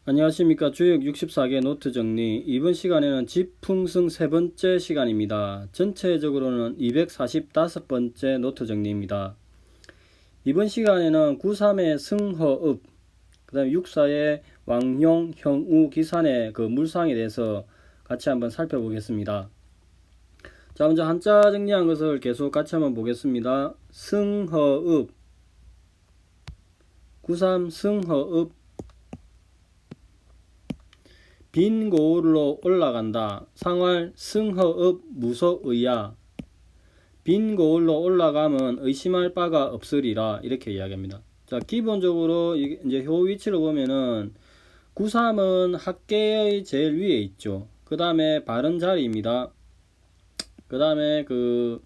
안녕하십니까. 주역 64개 노트 정리. 이번 시간에는 집풍승 세 번째 시간입니다. 전체적으로는 245번째 노트 정리입니다. 이번 시간에는 93의 승허읍, 그 다음에 64의 왕용, 형우, 기산의 그 물상에 대해서 같이 한번 살펴보겠습니다. 자, 먼저 한자 정리한 것을 계속 같이 한번 보겠습니다. 승허읍, 93 승허읍, 빈 고을로 올라간다. 상활 승허읍 무소의야. 빈 고을로 올라가면 의심할 바가 없으리라. 이렇게 이야기합니다. 자, 기본적으로 이제 효 위치를 보면은 93은 학계의 제일 위에 있죠. 그 다음에 바른 자리입니다. 그 다음에 그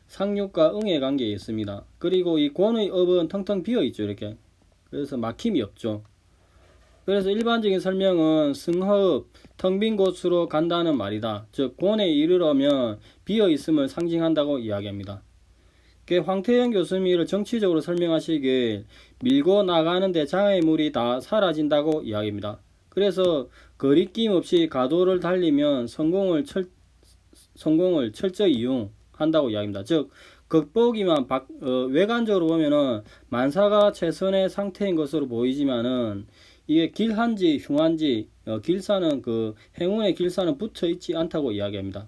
상륙과 응의 관계에 있습니다. 그리고 이 권의 업은 텅텅 비어 있죠. 이렇게. 그래서 막힘이 없죠. 그래서 일반적인 설명은 승허읍, 텅 빈 곳으로 간다는 말이다. 즉 곤에 이르려면 비어있음을 상징한다고 이야기합니다. 황태영 교수님이 정치적으로 설명하시길 밀고 나가는데 장애물이 다 사라진다고 이야기합니다. 그래서 거리낌 없이 가도를 달리면 성공을 철저히 이용한다고 이야기합니다. 즉 겉보기만 외관적으로 보면은 만사가 최선의 상태인 것으로 보이지만은 이게 길한지 흉한지 길사는 그 행운의 길사는 붙어 있지 않다고 이야기합니다.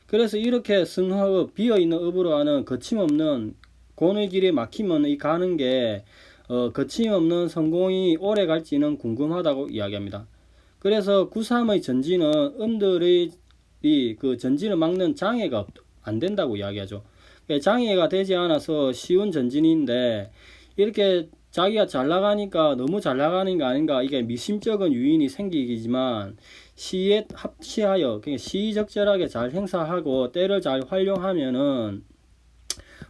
그래서 이렇게 승허읍 비어있는 읍으로 가는 거침없는 곤의 길에 막히면 이 가는 게 거침없는 성공이 오래 갈지는 궁금하다고 이야기합니다. 그래서 93의 전지는 음들의 그 전진을 막는 장애가 안 된다고 이야기하죠. 장애가 되지 않아서 쉬운 전진인데 이렇게 자기가 잘 나가니까 너무 잘 나가는 거 아닌가, 이게 미심쩍은 유인이 생기지만 시에 합치하여 시의적절하게 잘 행사하고 때를 잘 활용하면은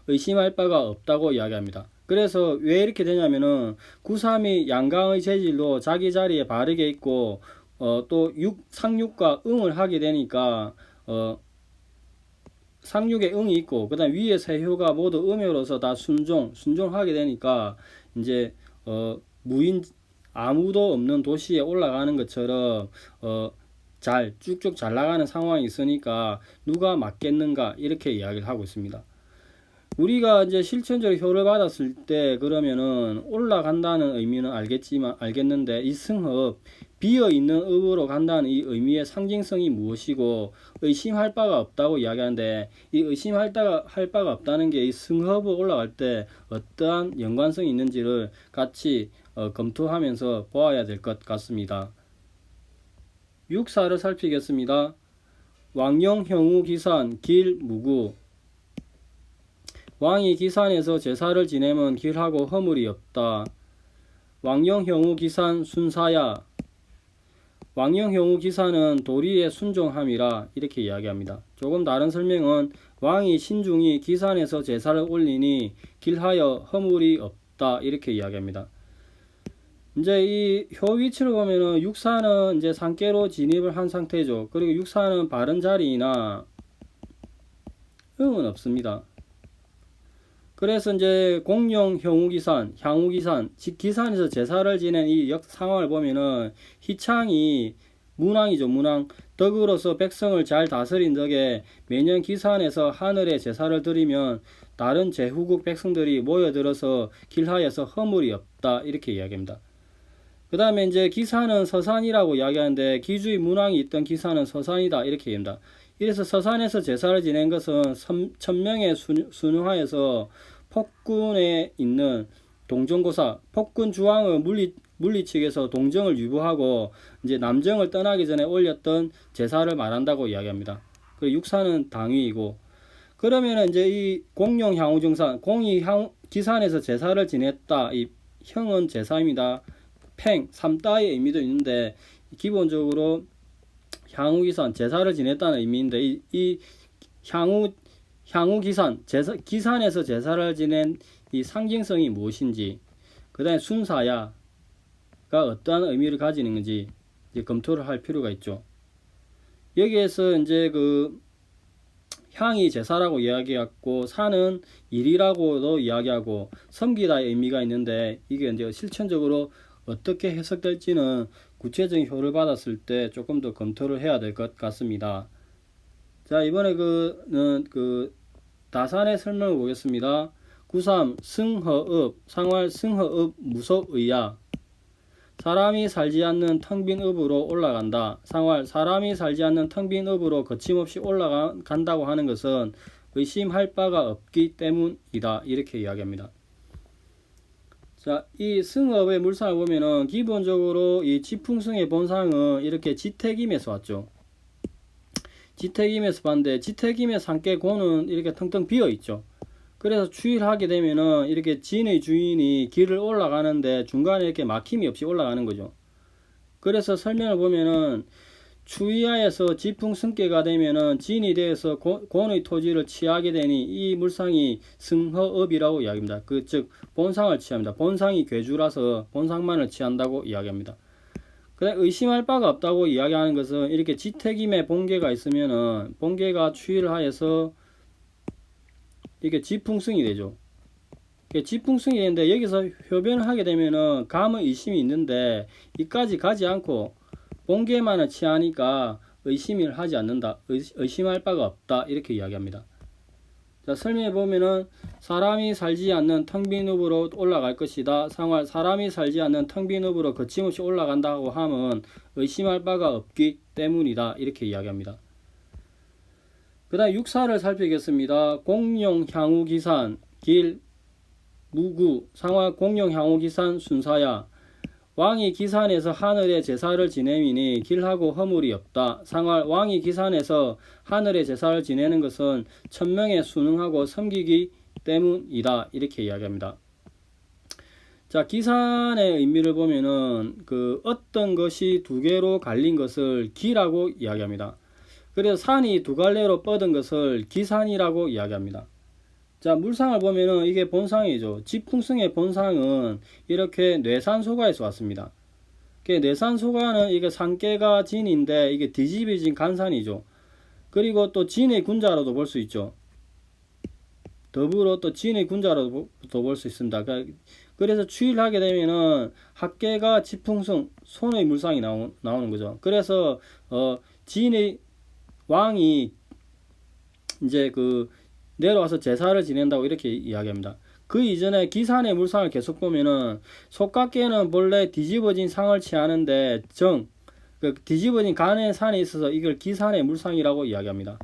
의심할 바가 없다고 이야기합니다. 그래서 왜 이렇게 되냐면은 93이 양강의 재질로 자기 자리에 바르게 있고 또 상륙과 응을 하게 되니까 상륙에 응이 있고 그 다음 위에 세효가 모두 음효로서 다 순종하게 되니까 이제 무인 아무도 없는 도시에 올라가는 것처럼 잘 쭉쭉 잘 나가는 상황이 있으니까 누가 맞겠는가 이렇게 이야기를 하고 있습니다. 우리가 이제 실천적으로 효를 받았을 때 그러면은 올라간다는 의미는 알겠는데 이 승허 비어있는 읍으로 간다는 이 의미의 상징성이 무엇이고 의심할 바가 없다고 이야기하는데 이 의심할 바가 없다는 게 이 승허로 올라갈 때 어떠한 연관성이 있는지를 같이 검토하면서 보아야 될 것 같습니다. 육사를 살피겠습니다. 왕용, 형우, 기산, 길, 무구. 왕이 기산에서 제사를 지내면 길하고 허물이 없다. 왕용, 형우, 기산, 순사야. 왕용, 형우, 기사는 도리에 순종함이라 이렇게 이야기합니다. 조금 다른 설명은 왕이 신중히 기산에서 제사를 올리니 길하여 허물이 없다 이렇게 이야기합니다. 이제 이 효 위치를 보면은 육사는 이제 상계로 진입을 한 상태죠. 그리고 육사는 바른 자리나 응은 없습니다. 그래서 이제 공용, 형우기산, 향우기산, 즉 기산에서 제사를 지낸 이 상황을 보면은 희창이 문왕이죠. 문왕. 덕으로서 백성을 잘 다스린 덕에 매년 기산에서 하늘에 제사를 드리면 다른 제후국 백성들이 모여들어서 길하여서 허물이 없다 이렇게 이야기합니다. 그 다음에 이제 기산은 서산이라고 이야기하는데 기주의 문왕이 있던 기산은 서산이다 이렇게 얘기합니다. 이래서 서산에서 제사를 지낸 것은 천명에 순응하여서 폭군에 있는 동정고사, 폭군 주왕의 물리측에서 동정을 유보하고 이제 남정을 떠나기 전에 올렸던 제사를 말한다고 이야기합니다. 그리고 육사는 당위이고, 그러면 이제 이 공용 향후정산, 공이 기산에서 제사를 지냈다. 이 형은 제사입니다. 팽, 삼다의 의미도 있는데 기본적으로 향후기산 제사를 지냈다는 의미인데 이 향후기산 기산에서 제사를 지낸 이 상징성이 무엇인지, 그 다음에 순사야가 어떠한 의미를 가지는 건지 이제 검토를 할 필요가 있죠. 여기에서 이제 그 향이 제사라고 이야기했고 사는 일이라고도 이야기하고 섬기다의 의미가 있는데 이게 이제 실천적으로 어떻게 해석될지는 구체적인 효를 받았을 때 조금 더 검토를 해야 될 것 같습니다. 자, 이번에 다산의 설명을 보겠습니다. 93. 승허읍, 상활 승허읍 무속의야. 사람이 살지 않는 텅 빈 읍으로 올라간다. 상활 사람이 살지 않는 텅 빈 읍으로 거침없이 올라간다고 하는 것은 의심할 바가 없기 때문이다. 이렇게 이야기합니다. 자, 이 승업의 물상을 보면은 기본적으로 이 지풍승의 본상은 이렇게 지택임에서 왔죠. 지택임에서 봤는데 지택임의 상계고는 이렇게 텅텅 비어 있죠. 그래서 추일하게 되면은 이렇게 진의 주인이 길을 올라가는데 중간에 이렇게 막힘이 없이 올라가는 거죠. 그래서 설명을 보면은 추위하에서 지풍승계가 되면은 진이 되어서 곤의 토지를 취하게 되니 이 물상이 승허업이라고 이야기합니다. 즉 본상을 취합니다. 본상이 괴주라서 본상만을 취한다고 이야기합니다. 그다음 의심할 바가 없다고 이야기하는 것은 이렇게 지택임에 본계가 있으면은 본계가 추위를 하여서 이게 지풍승이 되죠. 지풍승이 되는데 여기서 효변을 하게 되면은 감의 의심이 있는데 이까지 가지 않고 본계만을 취하니까 의심을 하지 않는다. 의심할 바가 없다. 이렇게 이야기합니다. 자, 설명해 보면은 사람이 살지 않는 텅 빈 읍으로 올라갈 것이다. 상활 사람이 살지 않는 텅 빈 읍으로 거침없이 올라간다고 하면 의심할 바가 없기 때문이다. 이렇게 이야기합니다. 그 다음 육사를 살피겠습니다. 공룡 향후 기산 길 무구 상활 공룡 향후 기산 순사야. 왕이 기산에서 하늘에 제사를 지내미니 길하고 허물이 없다. 상활 왕이 기산에서 하늘에 제사를 지내는 것은 천명에 순응하고 섬기기 때문이다. 이렇게 이야기합니다. 자, 기산의 의미를 보면은 어떤 것이 두 개로 갈린 것을 기라고 이야기합니다. 그래서 산이 두 갈래로 뻗은 것을 기산이라고 이야기합니다. 자, 물상을 보면은 이게 본상이죠. 지풍승의 본상은 이렇게 뇌산소가에서 왔습니다. 뇌산소가는 이게 산계가 진인데 이게 뒤집어진 간산이죠. 그리고 또 진의 군자로도 볼 수 있죠. 더불어 또 진의 군자로도 볼 수 있습니다. 그래서 추일하게 되면은 합계가 지풍승 손의 물상이 나오는 거죠. 그래서 진의 왕이 이제 내려와서 제사를 지낸다고 이렇게 이야기합니다. 그 이전에 기산의 물상을 계속 보면은 속각계는 본래 뒤집어진 상을 취하는데 뒤집어진 간의 산이 있어서 이걸 기산의 물상이라고 이야기합니다.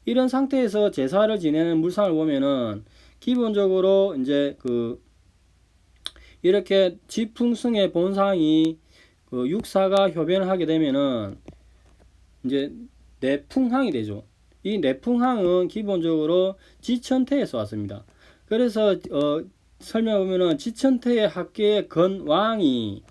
이런 상태에서 제사를 지내는 물상을 보면은 기본적으로 이제 이렇게 지풍승의 본상이 육사가 효변을 하게 되면은 이제 내풍항이 되죠. 이 내풍항은 기본적으로 지천태에서 왔습니다. 그래서 설명해보면은 지천태의 합계의 건왕이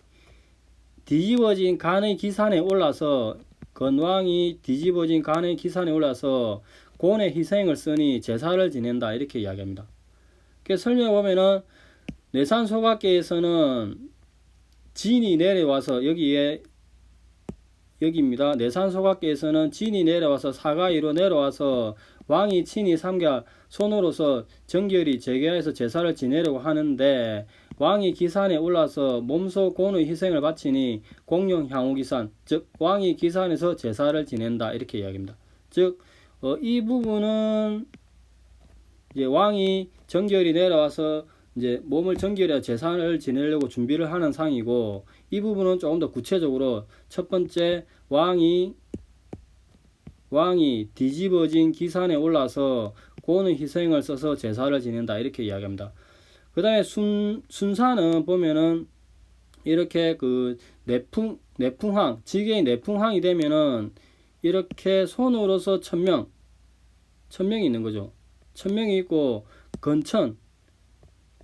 뒤집어진 간의 기산에 올라서 건왕이 뒤집어진 간의 기산에 올라서 곤의 희생을 쓰니 제사를 지낸다. 이렇게 이야기합니다. 그래서 설명해보면은 내산소각계에서는 진이 내려와서 여기입니다. 내산소각계에서는 진이 내려와서 사가이로 내려와서 왕이 친히 삼가 손으로서 정결히 재개하여서 제사를 지내려고 하는데 왕이 기산에 올라서 몸소 곤의 희생을 바치니 공룡 향후 기산, 즉 왕이 기산에서 제사를 지낸다. 이렇게 이야기합니다. 즉 이 부분은 이제 왕이 정결히 내려와서 이제 몸을 정결히 제사를 지내려고 준비를 하는 상이고, 이 부분은 조금 더 구체적으로 첫 번째 왕이 뒤집어진 기산에 올라서 곤의 희생을 써서 제사를 지낸다. 이렇게 이야기합니다. 그 다음에 순사는 보면은 이렇게 내풍항, 지게의 내풍항이 되면은 이렇게 손으로서 천명이 있는 거죠. 천명이 있고 건천,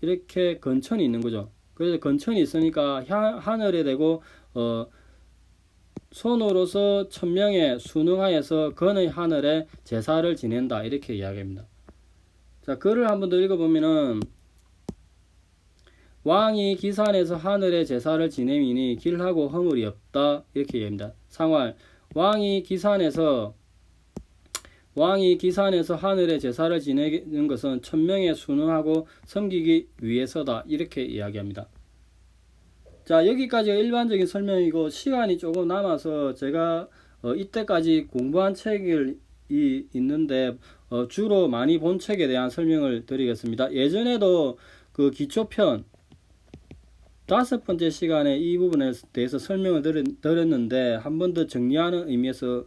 이렇게 건천이 있는 거죠. 그래서 건천이 있으니까 하늘에 대고 손으로서 천명에 순응하여서 건의 하늘에 제사를 지낸다. 이렇게 이야기합니다. 자, 글을 한번 더 읽어보면은 왕이 기산에서 하늘에 제사를 지내미니 길하고 허물이 없다. 이렇게 이야기합니다. 상활 왕이 기산에서 하늘에 제사를 지내는 것은 천명에 순응하고 섬기기 위해서다. 이렇게 이야기합니다. 자, 여기까지가 일반적인 설명이고 시간이 조금 남아서 제가 이때까지 공부한 책이 있는데 주로 많이 본 책에 대한 설명을 드리겠습니다. 예전에도 그 기초편 5번째 시간에 이 부분에 대해서 설명을 드렸는데 한 번 더 정리하는 의미에서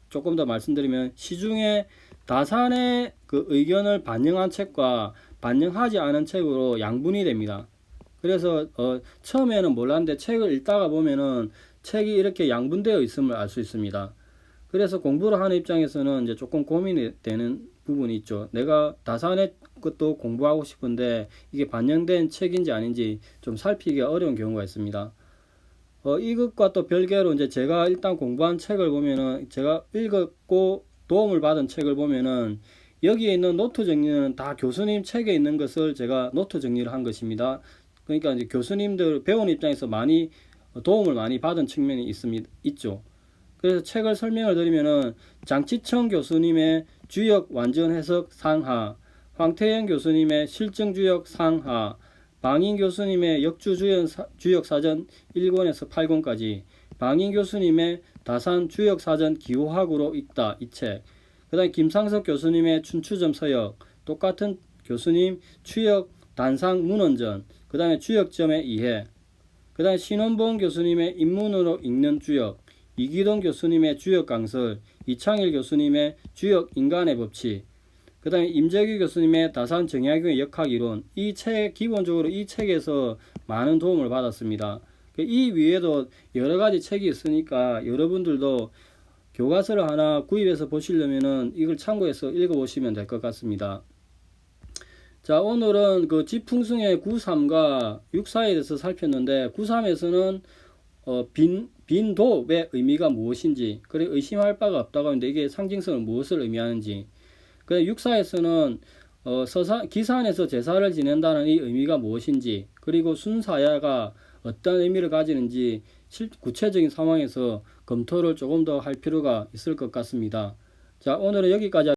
조금 더 말씀드리면, 시중에 다산의 그 의견을 반영한 책과 반영하지 않은 책으로 양분이 됩니다. 그래서 처음에는 몰랐는데 책을 읽다가 보면은 책이 이렇게 양분되어 있음을 알 수 있습니다. 그래서 공부를 하는 입장에서는 이제 조금 고민이 되는 부분이 있죠. 내가 다산의 것도 공부하고 싶은데 이게 반영된 책인지 아닌지 좀 살피기가 어려운 경우가 있습니다. 이것과 또 별개로 이제 제가 일단 공부한 책을 보면은, 제가 읽었고 도움을 받은 책을 보면은 여기에 있는 노트 정리는 다 교수님 책에 있는 것을 제가 노트 정리를 한 것입니다. 그러니까 이제 교수님들 배우는 입장에서 많이 도움을 많이 받은 측면이 있죠. 그래서 책을 설명을 드리면은, 장치청 교수님의 주역 완전 해석 상하, 황태영 교수님의 실증 주역 상하, 방인 교수님의 역주 주역 사전 1권에서 8권까지, 방인 교수님의 다산 주역 사전 기호학으로 읽다 이 책, 그 다음에 김상석 교수님의 춘추점 서역, 똑같은 교수님 추역 단상 문헌전, 그 다음에 주역점의 이해, 그 다음에 신원봉 교수님의 인문으로 읽는 주역, 이기동 교수님의 주역 강설, 이창일 교수님의 주역 인간의 법칙, 그 다음에 임재규 교수님의 다산 정약용의 역학이론, 이 책, 기본적으로 이 책에서 많은 도움을 받았습니다. 이 위에도 여러 가지 책이 있으니까 여러분들도 교과서를 하나 구입해서 보시려면은 이걸 참고해서 읽어보시면 될 것 같습니다. 자, 오늘은 그 지풍승의 9.3과 6.4에 대해서 살폈는데, 9.3에서는 빈도의 의미가 무엇인지, 그래 의심할 바가 없다고 하는데 이게 상징성은 무엇을 의미하는지, 그래 6.4에서는 기산에서 제사를 지낸다는 이 의미가 무엇인지, 그리고 순사야가 어떤 의미를 가지는지 구체적인 상황에서 검토를 조금 더 할 필요가 있을 것 같습니다. 자, 오늘은 여기까지